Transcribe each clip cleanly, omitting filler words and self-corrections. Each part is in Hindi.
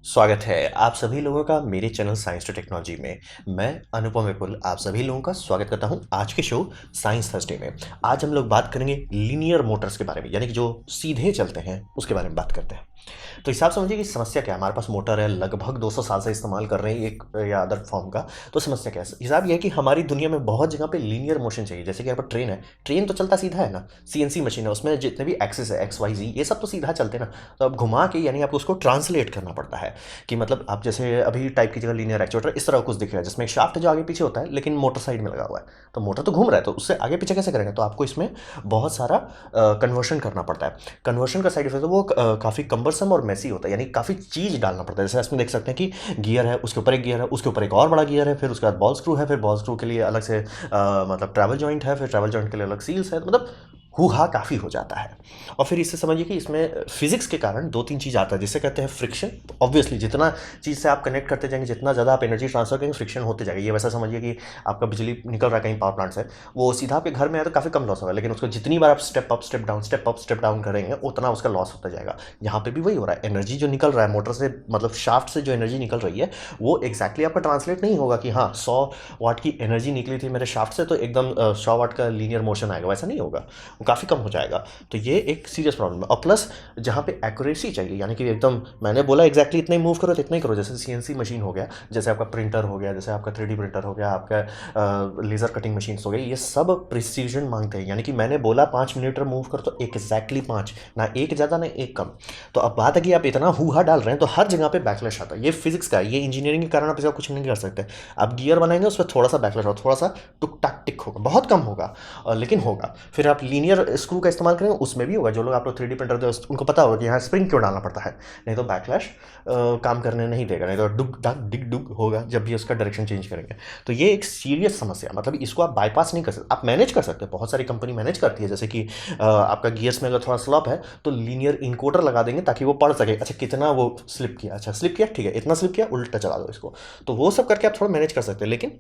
स्वागत है आप सभी लोगों का मेरे चैनल साइंस टू टेक्नोलॉजी में। मैं अनुपम विपुल आप सभी लोगों का स्वागत करता हूं आज के शो साइंस थर्सडे में। आज हम लोग बात करेंगे लीनियर मोटर्स के बारे में, यानी कि जो सीधे चलते हैं उसके बारे में बात करते हैं। तो हिसाब समझिए कि समस्या क्या है। हमारे पास मोटर है, लगभग 200 साल से इस्तेमाल कर रहे हैं एक या अदर फॉर्म का। तो समस्या क्या है? हिसाब ये है कि हमारी दुनिया में बहुत जगह पे लीनियर मोशन चाहिए। जैसे कि यहाँ पर ट्रेन है, ट्रेन तो चलता सीधा है ना, सीएनसी मशीन है, उसमें जितने भी एक्सिस है एक्स वाई जी ये सब तो सीधा चलते हैं ना। तो अब घुमा के यानी आपको उसको ट्रांसलेट करना पड़ता है कि मतलब आप जैसे अभी टाइप की जगह लीनियर एक्चुएटर इस तरह कुछ दिख रहा है जिसमें एक शाफ्ट जो आगे पीछे होता है लेकिन मोटर साइड में लगा हुआ है। तो मोटर तो घूम रहा है तो उससे आगे पीछे कैसे करेंगे? तो आपको इसमें बहुत सारा कन्वर्शन करना पड़ता है। कन्वर्शन का साइड इफेक्ट वो काफ़ी कम्बरसम और मेसी होता है, यानी काफ़ी चीज़ डालना पड़ता है। जैसे इसमें देख सकते हैं कि गियर है, उसके ऊपर एक गियर है, उसके ऊपर एक और बड़ा गियर है, फिर उसके बाद बॉल स्क्रू है, फिर बॉल स्क्रू के लिए अलग से मतलब ट्रैवल जॉइंट है, फिर ट्रैवल जॉइंट के लिए अलग सील्स है। मतलब हुआ काफ़ी हो जाता है। और फिर इससे समझिए कि इसमें फिजिक्स के कारण दो तीन चीज़ आता है जिसे कहते हैं फ्रिक्शन। ऑब्वियसली जितना चीज़ से आप कनेक्ट करते जाएंगे, जितना ज़्यादा आप एनर्जी ट्रांसफर करेंगे, फ्रिक्शन होते जाएगा। ये वैसा समझिए कि आपका बिजली निकल रहा है कहीं पावर प्लांट से, वो सीधा आपके घर में आए तो काफ़ी कम लॉस होगा, लेकिन उसको जितनी बार आप स्टेप अप स्टेप डाउन करेंगे उतना उसका लॉस होता जाएगा। यहाँ पे भी वही हो रहा है, एनर्जी जो निकल रहा है मोटर से, मतलब शाफ्ट से जो एनर्जी निकल रही है वो एक्जैक्टली आपका ट्रांसलेट नहीं होगा कि हाँ 100 वाट की एनर्जी निकली थी मेरे शाफ्ट से तो एकदम 100 वाट का लीनियर मोशन आएगा, वैसा नहीं होगा, वो काफ़ी कम हो जाएगा। तो ये एक सीरियस प्रॉब्लम है। और प्लस जहाँ पे एक्यूरेसी चाहिए, यानी कि एकदम मैंने बोला एग्जैक्टली इतना ही मूव करो तो इतना ही करो। जैसे सीएनसी मशीन हो गया, जैसे आपका प्रिंटर हो गया, जैसे आपका 3D प्रिंटर हो गया, आपका लेज़र कटिंग मशीन हो गई, ये सब प्रिसीजन मांगते हैं। यानी कि मैंने बोला 5 मिनट मूव करो तो एग्जैक्टली 5, ना एक ज़्यादा ना एक कम। तो अब बात है कि आप इतना हुआ डाल रहे हैं तो हर जगह पे बैकलैश आता है। ये फिजिक्स का है, ये इंजीनियरिंग के कारण आप इसका कुछ नहीं कर सकते। आप गियर बनाएंगे उस पर थोड़ा सा बैकलैश होगा, थोड़ा सा टुक टाक टिक होगा, बहुत कम होगा लेकिन होगा। फिर आप लीनियर स्क्रू का इस्तेमाल करेंगे उसमें भी होगा। जो लोग आप लोग 3D प्रिंटर दे उनको पता होगा कि यहाँ स्प्रिंग क्यों डालना पड़ता है, नहीं तो बैकलैश काम करने नहीं देगा, नहीं तो डुग डग डिग डुग होगा जब भी उसका डायरेक्शन चेंज करेंगे। तो ये एक सीरियस समस्या, मतलब इसको आप बाईपास नहीं कर सकते, आप मैनेज कर सकते हैं। बहुत सारी कंपनी मैनेज करती है, जैसे कि आपका गियर्स में अगर थोड़ा स्लॉप है तो लीनियर इनकोडर लगा देंगे ताकि वो पढ़ सके, अच्छा कितना वो स्लिप किया, अच्छा स्लिप किया ठीक है, इतना स्लिप किया उल्टा चला दो इसको। तो वो सब करके आप थोड़ा मैनेज कर सकते हैं। लेकिन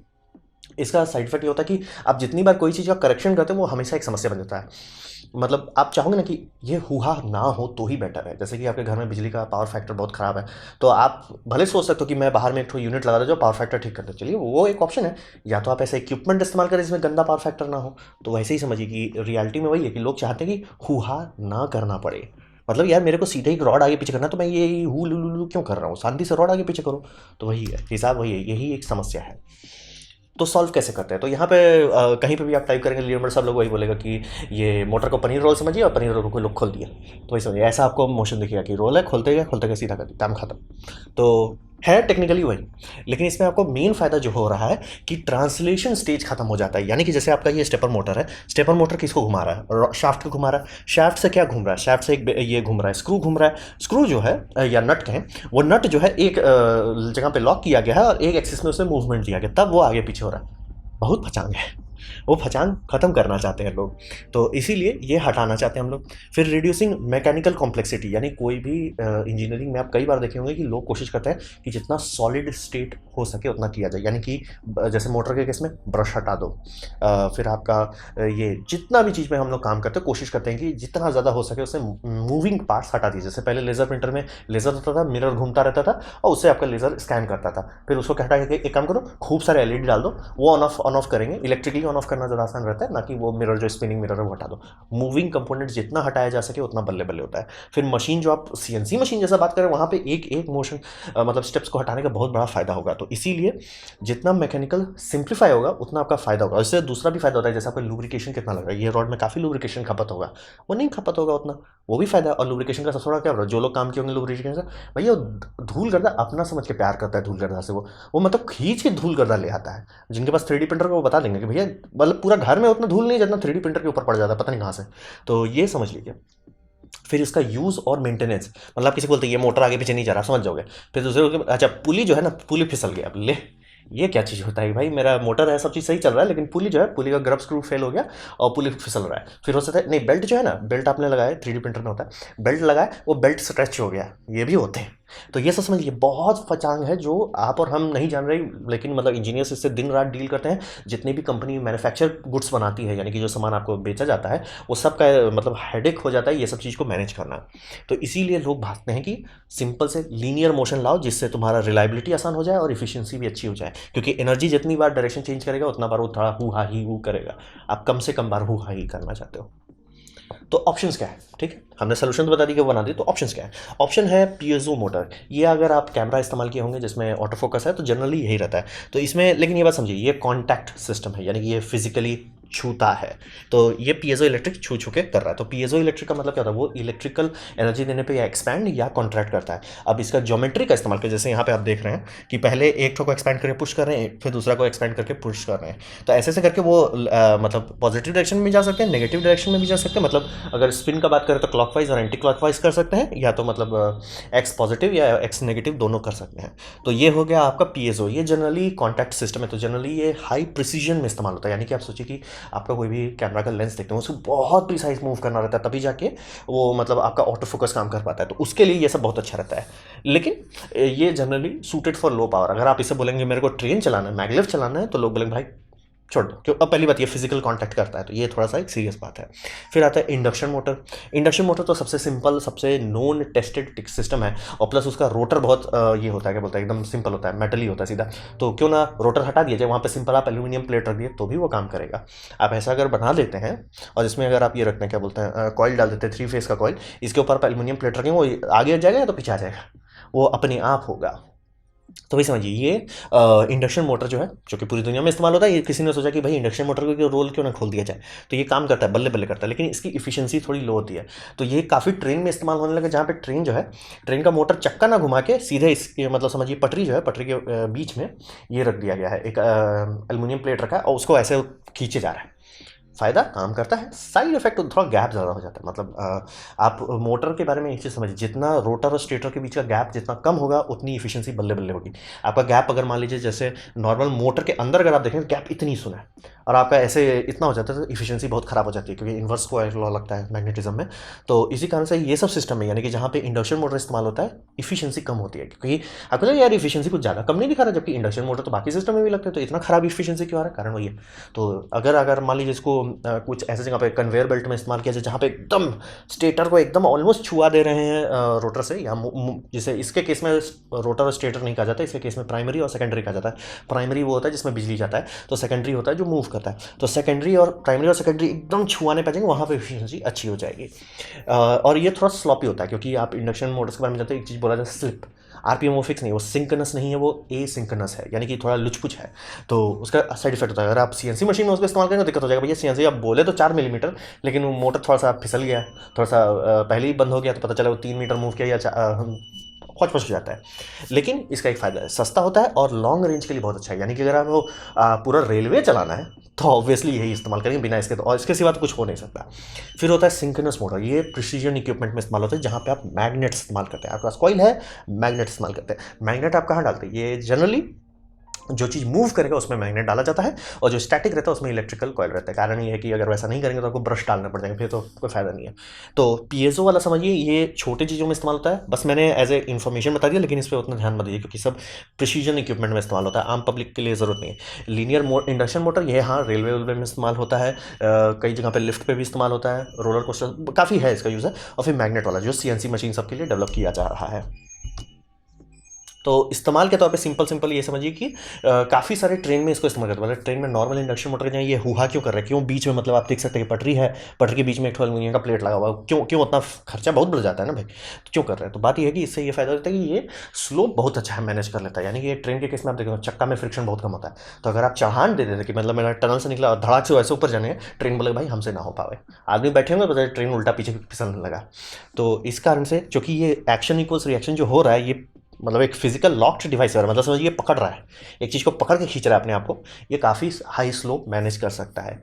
इसका साइड इफेक्ट ये होता है कि आप जितनी बार कोई चीज़ का करेक्शन करते हो वो हमेशा एक समस्या बन जाता है। मतलब आप चाहोगे ना कि ये हुआ ना हो तो ही बेटर है। जैसे कि आपके घर में बिजली का पावर फैक्टर बहुत ख़राब है, तो आप भले सोच सकते हो कि मैं बाहर में एक यूनिट लगा दो जो पावर फैक्टर ठीक करते, चलिए वो एक ऑप्शन है। या तो आप ऐसे इक्विपमेंट इस्तेमाल करें जिसमें गंदा पावर फैक्टर ना हो। तो वैसे ही समझिए कि रियलिटी में वही है कि लोग चाहते हैं कि हुआ ना करना पड़े। मतलब यार मेरे को सीधे ही रॉड आगे पीछे करना तो मैं ये हु लू लू लू क्यों कर रहा हूँ, शांति से रॉड आगे पीछे करो। तो वही है हिसाब, वही है, यही एक समस्या है। तो सॉल्व कैसे करते हैं? तो यहाँ पे कहीं पे भी आप टाइप करेंगे लीनियर, सब लोग वही बोलेगा कि ये मोटर को पनीर रोल समझिए और पनीर रोल को लोग खोल दिया। तो वही समझिए, ऐसा आपको मोशन दिखेगा कि रोल है, खोलते गए सीधा कर दिया, काम खत्म। तो है टेक्निकली वही, लेकिन इसमें आपको मेन फायदा जो हो रहा है कि ट्रांसलेशन स्टेज खत्म हो जाता है। यानी कि जैसे आपका ये स्टेपर मोटर है, स्टेपर मोटर किसको घुमा रहा है? शाफ्ट को घुमा रहा है। शाफ्ट से क्या घूम रहा है? शाफ्ट से एक ये घूम रहा है, स्क्रू घूम रहा है। स्क्रू जो है या नट कहें, वो नट जो है एक जगह पे लॉक किया गया है और एक एक्सिस में उसमें मूवमेंट दिया गया, तब वो आगे पीछे हो रहा है। बहुत फचांग है, वो फचांग खत्म करना चाहते हैं लोग, तो इसीलिए ये हटाना चाहते हैं हम लोग। फिर रिड्यूसिंग मैकेनिकल कॉम्प्लेक्सिटी, यानी कोई भी इंजीनियरिंग में आप कई बार देखे होंगे कि लोग कोशिश करते हैं कि जितना सॉलिड स्टेट हो सके उतना किया जाए। यानी कि जैसे मोटर के केस में ब्रश हटा दो, फिर आपका ये जितना भी चीज़ में हम लोग काम करते हैं कोशिश करते हैं कि जितना ज़्यादा हो सके उससे मूविंग पार्ट्स हटा दीजिए। जैसे पहले लेज़र प्रिंटर में लेज़र होता था, मिरर घूमता रहता था और उससे आपका लेज़र स्कैन करता था। फिर उसको हटा के एक काम करो, खूब सारे एलईडी डाल दो, वो ऑन ऑफ करेंगे। इलेक्ट्रिकली ऑन ऑफ करना ज़्यादा आसान रहता है, ना कि वो मिरर जो स्पिनिंग मिरर है वो हटा दो। मूविंग कंपोनेंट जितना हटाया जा सके उतना बल्ले बल्ले होता है। फिर मशीन जो आप सीएनसी मशीन जैसा बात करें वहाँ पे एक एक मोशन मतलब स्टेप्स को हटाने का बहुत बड़ा फायदा होगा। तो इसीलिए जितना मैकेनिकल सिंप्लीफाई होगा उतना आपका फायदा होगा। इससे दूसरा भी फायदा होता है, जैसे आपका लुब्रिकेशन कितना लग रहा है, ये रॉड में काफ़ी लुब्रिकेशन खपत होगा, वो नहीं खपत होगा उतना, वो भी फायदा है। और लुब्रिकेशन का सबसे बड़ा क्या होगा, जो लोग काम किए होंगे लुब्रिकेशन से, भैया धूल गर्दा अपना समझ के प्यार करता है धूल गर्दा से, वो मतलब खींच के धूल गर्दा ले आता है। जिनके पास 3D प्रिंटर को वो बता देंगे कि भैया मतलब पूरा घर में उतना धूल नहीं जितना 3D प्रिंटर के ऊपर पड़ जाता है, पता नहीं कहाँ से। तो ये समझ लीजिए। फिर इसका यूज़ और मेंटेनेंस, मतलब आप किसी को बोलते हैं ये मोटर आगे पीछे नहीं जा रहा, समझ जाओगे। फिर दूसरे अच्छा पुली जो है ना, पुली फिसल गया, अब ले ये क्या चीज़ होता है भाई, मेरा मोटर है सब चीज़ सही चल रहा है लेकिन पुली जो है, पुली का ग्रब स्क्रू फेल हो गया और पुली फिसल रहा है। फिर हो सकता है नहीं, बेल्ट जो है ना, बेल्ट आपने लगाया 3D प्रिंटर में होता है, बेल्ट लगाया वो बेल्ट स्ट्रेच हो गया, ये भी होते हैं। तो ये सब समझिए बहुत फचांग है जो आप और हम नहीं जान रहे, लेकिन मतलब इंजीनियर्स इससे दिन रात डील करते हैं। जितनी भी कंपनी मैन्युफैक्चर गुड्स बनाती है, यानी कि जो सामान आपको बेचा जाता है, वो सब का मतलब हेडेक हो जाता है ये सब चीज़ को मैनेज करना। तो इसीलिए लोग भागते हैं कि सिंपल से लीनियर मोशन लाओ, जिससे तुम्हारा रिलायबिलिटी आसान हो जाए और इफिशियंसी भी अच्छी हो जाए, क्योंकि एनर्जी जितनी बार डायरेक्शन चेंज करेगा उतना बार वो थोड़ा हु हा ही हु करेगा। आप कम से कम बार हु हा ही करना चाहते हो। तो ऑप्शंस क्या है, ठीक है, हमने सोल्यूशन तो बता दी कि वो बना दी, तो ऑप्शंस क्या है। ऑप्शन है पीएसओ मोटर। ये अगर आप कैमरा इस्तेमाल किए होंगे जिसमें ऑटो फोकस है तो जनरली यही रहता है। तो इसमें लेकिन ये बात समझिए, ये कॉन्टैक्ट सिस्टम है, यानी कि ये फिजिकली छूता है। तो ये पीएजो इलेक्ट्रिक छू छू के कर रहा है। तो पीएजो इलेक्ट्रिक का मतलब क्या होता है, वो इलेक्ट्रिकल एनर्जी देने पे या एक्सपैंड या कॉन्ट्रैक्ट करता है। अब इसका ज्योमेट्री का इस्तेमाल कर, जैसे यहाँ पे आप देख रहे हैं कि पहले एक को एक्सपैंड करके पुश कर रहे हैं, फिर दूसरा को एक्सपैंड करके पुश कर रहे हैं। तो ऐसे ऐसे करके वो मतलब पॉजिटिव डायरेक्शन में भी जा सकते हैं, नेगेटिव डायरेक्शन में भी जा सकते हैं। मतलब अगर स्पिन का बात करें तो क्लॉकवाइज और एंटी क्लॉकवाइज कर सकते हैं, या तो मतलब एक्स पॉजिटिव या एक्स नेगेटिव दोनों कर सकते हैं। तो ये हो गया आपका पीएसओ। ये जनरली कॉन्टैक्ट सिस्टम है, तो जनरली ये हाई प्रिसीजन में इस्तेमाल होता है। यानी कि आप सोचिए कि आपका कोई भी कैमरा का लेंस देखते हैं, उसको बहुत प्रिसाइज मूव करना रहता है, तभी जाके वो मतलब आपका ऑटो फोकस काम कर पाता है। तो उसके लिए ये सब बहुत अच्छा रहता है। लेकिन ये generally suited for low power. अगर आप इसे बोलेंगे मेरे को ट्रेन चलाना है, मैगलेव चलाना है, तो लोग बोलेंगे भाई छोड़ दो, क्यों। अब पहली बात ये फिजिकल कांटेक्ट करता है, तो ये थोड़ा सा एक सीरियस बात है। फिर आता है इंडक्शन मोटर। इंडक्शन मोटर तो सबसे सिंपल, सबसे नोन टेस्टेड सिस्टम है, और प्लस उसका रोटर बहुत ये होता है, क्या बोलता है, एकदम सिंपल होता है, मेटली होता है सीधा। तो क्यों ना रोटर हटा दिया जाए, वहाँ पे सिंपल आप एल्यूमिनियम प्लेट रख दिए तो भी वो काम करेगा। आप ऐसा अगर बना लेते हैं, और इसमें अगर आप ये रखते हैं, क्या बोलते हैं, कॉइल डाल देते हैं 3 फेस का कॉइल, इसके ऊपर आप एल्यूमिनियम प्लेट रखेंगे, वो आगे जाएगा या तो पीछे आ जाएगा, वो अपने आप होगा। तो वही समझिए, ये इंडक्शन मोटर जो है, जो कि पूरी दुनिया में इस्तेमाल होता है, ये किसी ने सोचा कि भाई इंडक्शन मोटर को रोल क्यों ना खोल दिया जाए। तो ये काम करता है, बल्ले बल्ले करता है, लेकिन इसकी इफिशियंसी थोड़ी लो होती है। तो ये काफ़ी ट्रेन में इस्तेमाल होने लगा, जहाँ पे ट्रेन जो है, ट्रेन का मोटर चक्का ना घुमा के सीधे इसके मतलब समझिए पटरी जो है, पटरी के बीच में ये रख दिया गया है, एक एल्यूमिनियम प्लेट रखा है, और उसको ऐसे खींचे जा रहा है। फ़ायदा काम करता है, साइड इफेक्ट थोड़ा गैप ज़्यादा हो जाता है। मतलब आप मोटर के बारे में एक चीज़ समझिए, जितना रोटर और स्टेटर के बीच का गैप जितना कम होगा, उतनी इफिशियंसी बल्ले बल्ले होगी। आपका गैप अगर मान लीजिए जैसे नॉर्मल मोटर के अंदर अगर आप देखें, गैप इतनी सुना है, और आपका ऐसे इतना हो जाता है, तो इफिशियंसी बहुत ख़राब हो जाती है, क्योंकि इन्वर्स को लॉ लगता है मैग्नेटिज्म में। तो इसी कारण से ये सब सिस्टम है, यानी कि जहाँ पे इंडक्शन मोटर इस्तेमाल होता है, इफिशियंसी कम होती है। क्योंकि आपको लगे यार इफिशियंसी कुछ ज़्यादा कम नहीं दिखा रहा, जबकि इंडक्शन मोटर तो बाकी सिस्टम में भी लगते हैं, तो इतना खराब इफिशियंसी क्यों आ रहा है, कारण वही है। तो अगर अगर मान लीजिए इसको कुछ ऐसे जगह पे कन्वेयर बेल्ट में इस्तेमाल किया जाए, जहाँ पे एकदम स्टेटर को एकदम ऑलमोस्ट छुआ दे रहे हैं रोटर से, या जैसे इसके केस में रोटर और स्टेटर नहीं कहा जाता, इसके केस में प्राइमरी और सेकेंडरी कहा जाता है। प्राइमरी वो होता है जिसमें बिजली जाता है, तो सेकेंडरी होता है जो मूव करता है। तो सेकेंडरी और प्राइमरी और सेकेंडरी एकदम छुआने पे जाएंगे, वहाँ पे एफिशिएंसी अच्छी हो जाएगी। और ये थोड़ा स्लॉपी होता है, क्योंकि आप इंडक्शन मोटर्स के बारे में जानते हैं, एक चीज़ बोला जाता है स्लिप। आरपीएम वो फिक्स नहीं है, वो सिंक्रोनस नहीं है, वो ए सिंक्रोनस है, यानी कि थोड़ा लुचपुच है। तो उसका साइड इफेक्ट होता है। अगर आप सीएनसी मशीन में उसको इस्तेमाल करेंगे तो दिक्कत हो जाएगा। भैया सीएनसी आप बोले तो 4 मिलीमीटर, लेकिन वो मोटर थोड़ा सा फिसल गया, थोड़ा सा पहले ही बंद हो गया, तो पता चला वो 3 मीटर मूव किया, या खोच पोच हो जाता है। लेकिन इसका एक फ़ायदा है, सस्ता होता है और लॉन्ग रेंज के लिए बहुत अच्छा है। यानी कि अगर आपको पूरा रेलवे चलाना है तो ऑब्वियसली यही इस्तेमाल करेंगे, बिना इसके तो, और इसके सिवा तो कुछ हो नहीं सकता। फिर होता है सिंक्रोनस मोटर। ये प्रिसीजन इक्विपमेंट में इस्तेमाल होता है, जहाँ पे आप मैग्नेट इस्तेमाल करते हैं। आपके पास कॉइल है, मैग्नेट इस्तेमाल करते हैं। मैग्नेट आप कहाँ डालते हैं, ये जनरली जो चीज़ मूव करेगा उसमें मैग्नेट डाला जाता है, और जो स्टैटिक रहता है उसमें इलेक्ट्रिकल कॉइल रहता है। कारण ये है कि अगर वैसा नहीं करेंगे तो आपको ब्रश डालना पड़ जाएगा, फिर तो कोई फायदा नहीं है। तो पीएसओ वाला समझिए, ये छोटे चीज़ों में इस्तेमाल होता है। बस मैंने एज ए इन्फॉर्मेशन बता दिया, लेकिन इस पर उतना ध्यान मत दीजिए, क्योंकि सब प्रिसीजन इक्विपमेंट में इस्तेमाल होता है, आम पब्लिक के लिए ज़रूरत नहीं है। लीनियर इंडक्शन मोटर ये हाँ रेलवे वेलवे में इस्तेमाल होता है, कई जगह पर लिफ्ट पर भी इस्तेमाल होता है, रोलर कोस्टर काफ़ी है इसका यूज़ है। और फिर मैग्नेट वाला जो सीएनसी मशीन सबके लिए डेवलप किया जा रहा है। तो इस्तेमाल के तौर पे सिंपल सिंपल ये समझिए कि काफ़ी सारे ट्रेन में इसको इस्तेमाल करते हैं। मतलब ट्रेन में नॉर्मल इंडक्शन मोटर के, ये हुआ क्यों कर रहे हैं, क्यों बीच में, मतलब आप देख सकते हैं कि पटरी है, पटरी के बीच में एक एल्यूमिनियम का प्लेट लगा हुआ है, क्यों क्यों उतना खर्चा बहुत बढ़ जाता है ना भाई, तो क्यों कर रहे हैं। तो बात ये है कि इससे ये फायदा होता है कि ये स्लो बहुत अच्छा है मैनेज कर लेता है। यानी कि ट्रेन के केस में आप देखें चक्का में फ्रिक्शन बहुत कम होता है। तो अगर आप चढ़ान दे देते कि मतलब मेरा टनल से निकला और धड़ाक से वैसे ऊपर जाने हैं, ट्रेन बोले भाई हमसे ना हो पावे, आदमी बैठे होंगे तो ट्रेन उल्टा पीछे फिसलने लगा। तो इस कारण से, चूंकि ये एक्शन इक्वल्स रिएक्शन जो हो रहा है, ये मतलब एक फिजिकल लॉक्ड डिवाइस है, मतलब समझिए पकड़ रहा है, एक चीज़ को पकड़ के खींच रहा है अपने आप को, ये काफ़ी हाई स्लो मैनेज कर सकता है।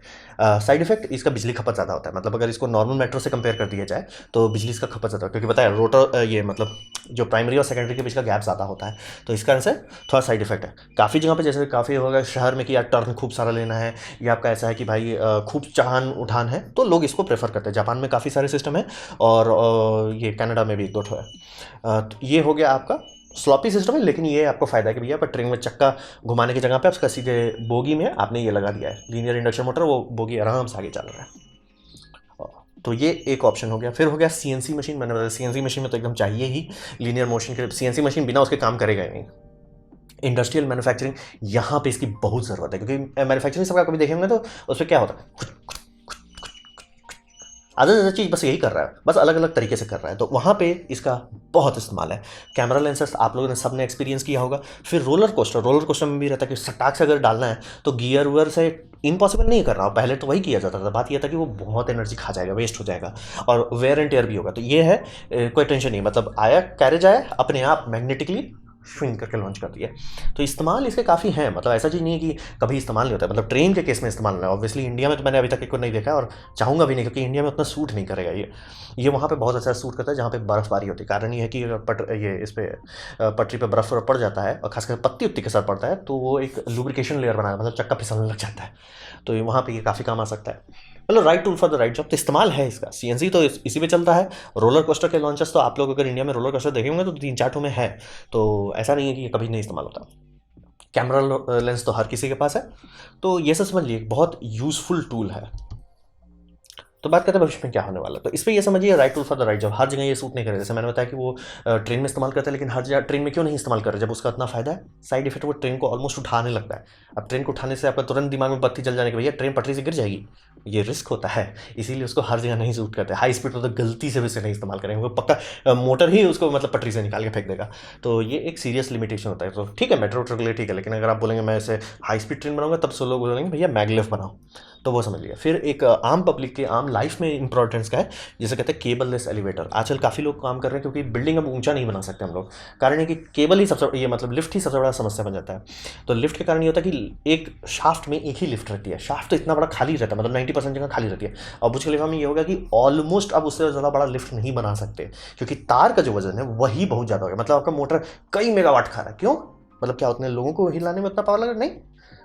साइड इफेक्ट इसका बिजली खपत ज़्यादा होता है, मतलब अगर इसको नॉर्मल मेट्रो से कंपेयर कर दिया जाए तो बिजली इसका खपत ज़्यादा, क्योंकि पता है रोटर ये मतलब जो प्राइमरी और सेकेंडरी के बीच का गैप ज़्यादा होता है, तो इस कारण से थोड़ा साइड इफेक्ट है। काफ़ी जगह पे जैसे काफ़ी होगा शहर में कि यार टर्न खूब सारा लेना है, या आपका ऐसा है कि भाई खूब चढ़ान उठान है, तो लोग इसको प्रेफर करते हैं। जापान में काफ़ी सारे सिस्टम है, और ये कनाडा में भी एक दो ठो है। तो ये हो गया आपका स्लॉपी सिस्टम है, लेकिन ये आपको फायदा है कि भैया पर ट्रेन में चक्का घुमाने की जगह पे उसका सीधे बोगी में आपने ये लगा दिया है लीनियर इंडक्शन मोटर, वो बोगी आराम से आगे चल रहा है। तो ये एक ऑप्शन हो गया। फिर हो गया सीएनसी मशीन। मैंने बताया सीएनसी मशीन में तो एकदम चाहिए ही लीनियर मोशन के, सीएनसी मशीन बिना उसके काम करेगा ही नहीं। इंडस्ट्रियल मैन्युफैक्चरिंग यहाँ पे इसकी बहुत ज़रूरत है, क्योंकि मैन्युफैक्चरिंग सबका कभी देखेंगे तो उसमें क्या होता है, आधा ज़्यादा चीज़ बस यही कर रहा है, बस अलग अलग तरीके से कर रहा है, तो वहाँ पे इसका बहुत इस्तेमाल है। कैमरा लेंसेस आप लोगों ने सब ने एक्सपीरियंस किया होगा। फिर रोलर कोस्टर में भी रहता है कि सटाक से अगर डालना है तो गियर वुयर से इम्पॉसिबल नहीं कर रहा हूँ, पहले तो वही किया जाता था। बात यह था कि वो बहुत एनर्जी खा जाएगा, वेस्ट हो जाएगा, और वेयर एंड टेयर भी होगा। तो ये है कोई टेंशन नहीं, मतलब आया कैरेज आया अपने आप मैग्नेटिकली स्विंग करके लॉन्च कर दिया। तो इस्तेमाल इसके काफ़ी हैं, मतलब ऐसा चीज़ नहीं है कि कभी इस्तेमाल नहीं होता है, मतलब ट्रेन के केस में इस्तेमाल नहीं है। ऑब्वियसली इंडिया में तो मैंने अभी तक एक को नहीं देखा, और चाहूँगा भी नहीं, क्योंकि इंडिया में उतना सूट नहीं करेगा ये वहाँ पे बहुत अच्छा सूट करता है जहाँ पे बर्फ़बारी होती है। कारण ये है कि अगर ये इस पर पटरी पे बर्फ़ पड़ जाता है, और खासकर पत्ती उत्ती के साथ पड़ता है, तो वो एक लुब्रिकेशन लेयर बनाया, मतलब चक्का फिसलने लग जाता है, तो वहाँ पे ये काफ़ी काम आ सकता है। मतलब right tool for the right job, तो इस्तेमाल है इसका। सीएनसी तो इसी पे चलता है। रोलर कोस्टर के लॉन्चर्स तो आप लोग अगर इंडिया में रोलर कोस्टर देखे होंगे तो 3-4 ठो में है, तो ऐसा नहीं है कि ये कभी नहीं इस्तेमाल होता। कैमरा लेंस तो हर किसी के पास है, तो ये सब समझ लिए बहुत यूज़फुल टूल है। तो बात करते हैं भविष्य में क्या होने वाला है। तो इस पर ये समझिए right tool for the right job, हर जगह ये सूट नहीं करेगा। जैसे मैंने बताया कि वो ट्रेन में इस्तेमाल करते हैं, लेकिन हर जगह ट्रेन में क्यों नहीं इस्तेमाल कर रहे जब उसका इतना फायदा है। साइड इफेक्ट वो ट्रेन को ऑलमोस्ट उठाने लगता है। अब ट्रेन को उठाने से आपका तुरंत दिमाग में बत्ती जल जाने की भैया ट्रेन पटरी से गिर जाएगी, ये रिस्क होता है, इसीलिए उसको हर जगह नहीं सूट करते। हाई स्पीड पर तो गलती से भी उसे नहीं इस्तेमाल करेंगे, वो पक्का मोटर ही उसको मतलब पटरी से निकाल के फेंक देगा। तो ये एक सीरियस लिमिटेशन होता है। तो ठीक है मेट्रो के लिए ठीक है, लेकिन अगर आप बोलेंगे मैं इसे हाई स्पीड ट्रेन बनाऊंगा, तब सब लोग बोलेंगे भैया मैगलेव बनाओ, तो वो समझ लिया। फिर एक आम पब्लिक के आम लाइफ में इंपॉर्टेंस का है, जिसे कहते हैं केबल लेस एलिवेटर। आजकल काफ़ी लोग काम कर रहे हैं, क्योंकि बिल्डिंग अब ऊंचा नहीं बना सकते हम लोग। कारण है कि केबल ही सबसे, ये मतलब लिफ्ट ही सबसे बड़ा समस्या बन जाता है। तो लिफ्ट के कारण ये होता है कि एक शाफ्ट में एक ही लिफ्ट रहती है, शाफ्ट तो इतना बड़ा खाली रहता है, मतलब 90% जगह खाली रहती है। और बुर्ज खलीफा में ये होगा कि ऑलमोस्ट अब उससे ज़्यादा बड़ा लिफ्ट नहीं बना सकते, क्योंकि तार का जो वजन है वही बहुत ज़्यादा हो गया। मतलब आपका मोटर कई मेगावाट खा रहा है, क्यों, मतलब क्या उतने लोगों को हिलाने में उतना पावर लगा, नहीं,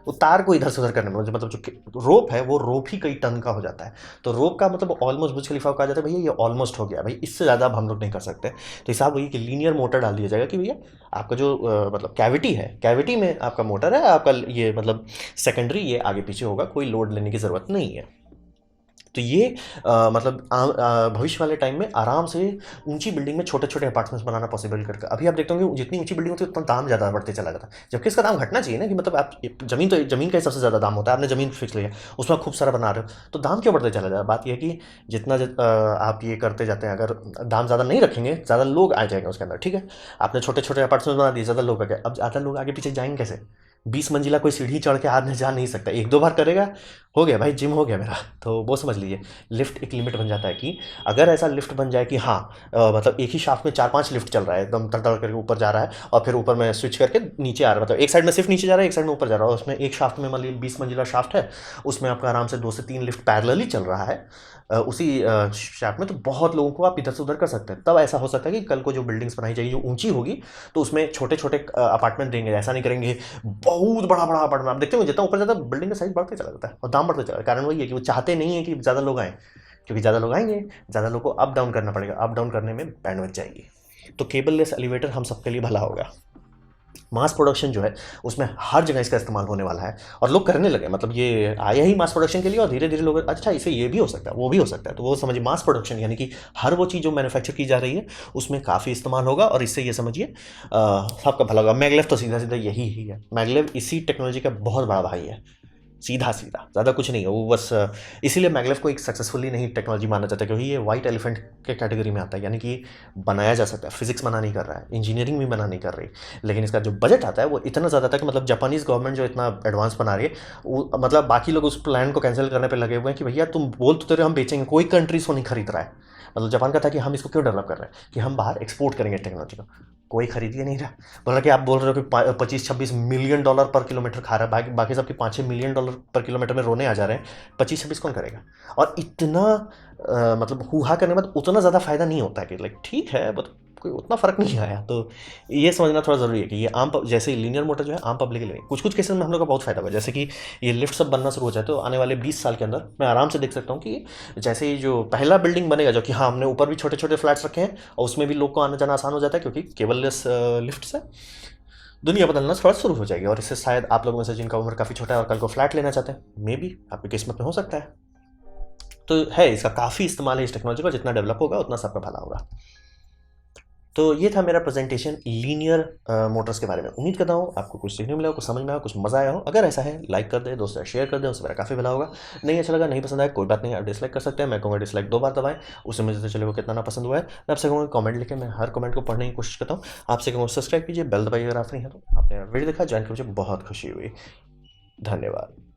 वो तार को इधर से उधर करने में, मतलब जो रोप है वो रोप ही कई टन का हो जाता है। तो रोप का मतलब ऑलमोस्ट बुर्ज खलीफा को कहा जाता है भैया ये ऑलमोस्ट हो गया भाई, इससे ज़्यादा अब हम लोग नहीं कर सकते। तो हिसाब वही कि लीनियर मोटर डाल दिया जाएगा कि भैया आपका जो मतलब कैविटी है, कैविटी में आपका मोटर है, आपका ये मतलब सेकेंडरी ये आगे पीछे होगा, कोई लोड लेने की ज़रूरत नहीं है। तो ये मतलब भविष्य वाले टाइम में आराम से ऊंची बिल्डिंग में छोटे छोटे अपार्टमेंट्स बनाना पॉसिबल करके। अभी आप देखते होंगे जितनी ऊंची बिल्डिंग होती है उतना दाम ज़्यादा बढ़ते चला जाता है, जबकि इसका दाम घटना चाहिए ना, कि मतलब आप जमीन, तो जमीन का ही सबसे ज़्यादा दाम होता है। आपने जमीन फिक्स लिया, उसमें खूब सारा बना रहे हो, तो दाम क्यों बढ़ते चला जाता है। बात यह है कि जितना आप ये करते जाते हैं, अगर दाम ज़्यादा नहीं रखेंगे ज़्यादा लोग आ जाएंगे उसके अंदर, ठीक है। आपने छोटे छोटे अपार्टमेंट्स बना दिए, ज़्यादा लोग आ गए, अब ज़्यादा लोग आगे पीछे जाएंगे कैसे। 20 मंजिला कोई सीढ़ी चढ़ के आदमी जा नहीं सकता, एक दो बार करेगा हो गया भाई, जिम हो गया मेरा। तो वो समझ लीजिए लिफ्ट एक लिमिट बन जाता है, कि अगर ऐसा लिफ्ट बन जाए कि हाँ मतलब एक ही शाफ्ट में 4-5 लिफ्ट चल रहा है, एकदम तड़ तड़ करके ऊपर जा रहा है, और फिर ऊपर में स्विच करके नीचे आ रहा है, मतलब एक साइड में सिर्फ नीचे जा रहा है, एक साइड में ऊपर जा रहा है, उसमें एक शाफ्ट में मान लीजिए 20 मंजिला शाफ्ट है, उसमें आपका आराम से 2 से 3 लिफ्ट पैरेलली चल रहा है उसी शाफ्ट में, तो बहुत लोगों को आप इधर से उधर कर सकते हैं। तब ऐसा हो सकता है कि कल को जो बिल्डिंग्स बनाई जाएगी जो ऊंची होगी, तो उसमें छोटे छोटे अपार्टमेंट देंगे, ऐसा नहीं करेंगे बहुत बड़ा बड़ा अपार्टमेंट। आप देखते हो जितना ऊपर जाता है बिल्डिंग का साइज बढ़ते चला जाता है और दाम बढ़ते चला जाता है। कारण वही है कि वो चाहते नहीं है कि ज़्यादा लोग आएँ, क्योंकि ज़्यादा लोग आएंगे ज़्यादा लोग को अप डाउन करना पड़ेगा, अप डाउन करने में बैंडविड्थ जाएगी। तो केबल लेस एलिवेटर हम सबके लिए भला होगा। मास प्रोडक्शन जो है उसमें हर जगह इसका इस्तेमाल होने वाला है, और लोग करने लगे, मतलब ये आया ही मास प्रोडक्शन के लिए, और धीरे धीरे लोग अच्छा इसे ये भी हो सकता है वो भी हो सकता है, तो वो समझिए मास प्रोडक्शन यानी कि हर वो चीज़ जो मैन्युफैक्चर की जा रही है उसमें काफ़ी इस्तेमाल होगा, और इससे ये समझिए सबका भला होगा। मैगलेव तो सीधा सीधा यही ही है, मैगलेव इसी टेक्नोलॉजी का बहुत बड़ा भाई है, सीधा सीधा, ज़्यादा कुछ नहीं है वो बस। इसीलिए मैगलेव को एक सक्सेसफुली नहीं टेक्नोलॉजी माना जाता है, क्योंकि ये वाइट एलिफेंट के कैटेगरी में आता है, यानी कि बनाया जा सकता है, फिजिक्स मना नहीं कर रहा है, इंजीनियरिंग भी मना नहीं कर रही, लेकिन इसका जो बजट आता है वो इतना ज़्यादा था कि मतलब जापानीज़ गवर्नमेंट जो इतना एडवांस बना रही है वो, मतलब बाकी लोग उस प्लान को कैंसिल करने पर लगे हुए हैं कि भैया तुम बोल तो तेरे हम बेचेंगे, कोई कंट्रीज को नहीं खरीद रहा है। मतलब जापान का था कि हम इसको क्यों डेवलप कर रहे हैं, कि हम बाहर एक्सपोर्ट करेंगे टेक्नोलॉजी को। कोई खरीद ही नहीं रहा। बोला कि आप बोल रहे हो कि 25-26 मिलियन डॉलर पर किलोमीटर खा रहा है, बाकी बाकी सबके 5-6 मिलियन डॉलर पर किलोमीटर में रोने आ जा रहे हैं, 25-26 कौन करेगा? और इतना मतलब हुआ करने के बाद उतना ज़्यादा फायदा नहीं होता है कि लाइक ठीक है, बट कोई उतना फ़र्क नहीं आया। तो ये समझना थोड़ा ज़रूरी है कि ये जैसे ही लीनियर मोटर जो है आम पब्लिक के लिए, कुछ कुछ केसेस में हम लोग का बहुत फ़ायदा हुआ, जैसे कि ये लिफ्ट सब बनना शुरू हो जाए तो आने वाले 20 साल के अंदर मैं आराम से देख सकता हूँ कि जैसे ही जो पहला बिल्डिंग बनेगा, जो कि हाँ हमने ऊपर भी छोटे छोटे फ्लैट्स रखे हैं और उसमें भी लोग को आना जाना आसान हो जाता है क्योंकि केबललेस लिफ्ट से दुनिया बदलना थोड़ा शुरू हो जाएगी। और इससे शायद आप लोगों में से जिनका उम्र काफ़ी छोटा है और कल को फ्लैट लेना चाहते हैं, मे बी आपकी किस्मत में हो सकता है। तो है, इसका काफ़ी इस्तेमाल है इस टेक्नोलॉजी का, जितना डेवलप होगा उतना सबका भला होगा। तो ये था मेरा प्रेजेंटेशन लीनियर मोटर्स के बारे में। उम्मीद करता हूँ आपको कुछ सीखने मिला हो, कुछ समझ में आया हो, कुछ मज़ा आया हो। अगर ऐसा है लाइक कर दे, दोस्तों शेयर कर दे, उससे मेरा काफ़ी भला होगा। नहीं अच्छा लगा, नहीं पसंद आया, कोई बात नहीं, आप डिसलाइक कर सकते हैं। मैं कहूँगा डिसलाइक 2 बार दबाएं, उससे मुझे चले वो कितना ना पसंद हुआ है। मैं आपसे कहूँगा कमेंट लिखे, मैं हर कमेंट को पढ़ने की कोशिश करता हूँ। आपसे कहूँगा सब्सक्राइब कीजिए, बेल दबाइए अगर आप नहीं है तो। आपने वीडियो देखा, ज्वाइन कर मुझे बहुत खुशी हुई। धन्यवाद।